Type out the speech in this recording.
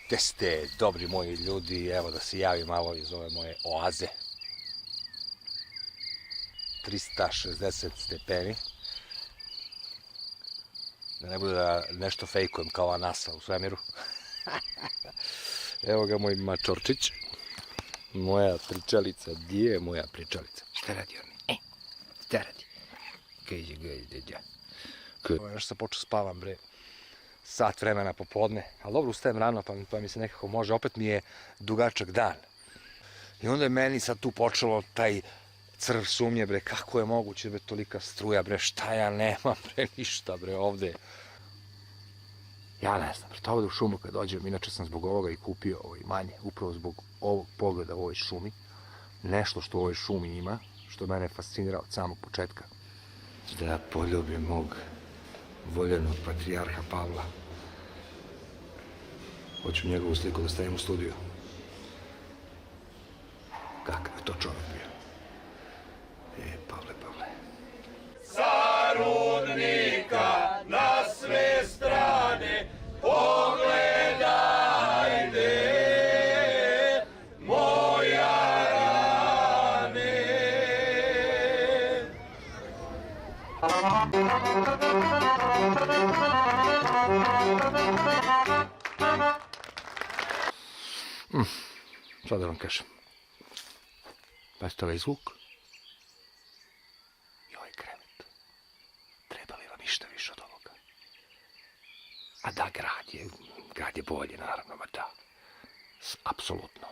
Gde ste, dobri moji ljudi, evo da se javim malo iz ove moje oaze. 360 stepeni. Da ne bude da nešto fejkujem kao NASA u svemiru. Evo ga moj mačorčić. Moja pričalica, gdje je moja pričalica? Šta radi on? Šta radi? Gdje? Još sam počeo spavam, bre. Sat vremena popodne, ali dobro, ustajem rano, pa mi se nekako može, opet mi je dugačak dan. I onda je meni sad tu počelo taj crv sumnje, bre, kako je moguće, bre, tolika struja, bre, šta ja nemam, bre, ništa, bre, ovde. Ja ne znam, bre, to ovde u šumu kad dođem, inače sam zbog ovoga i kupio ovo imanje, upravo zbog ovog pogleda u ovoj šumi, nešto što u ovoj šumi ima, što mene fascinira od samog početka. Da poljubim mog voljenog patrijarha Pavla. Hoću njegovu sliku da stavim u studiju. Kakav je to čovjek bio? Pavle. Carudnika na sve strane pogledajte moja rane. Šta da vam kažem? Pazite ovaj zvuk. I ovaj krevet. Treba li vam išta više od ovoga? A da, grad je bolje, naravno, ma da. Apsolutno.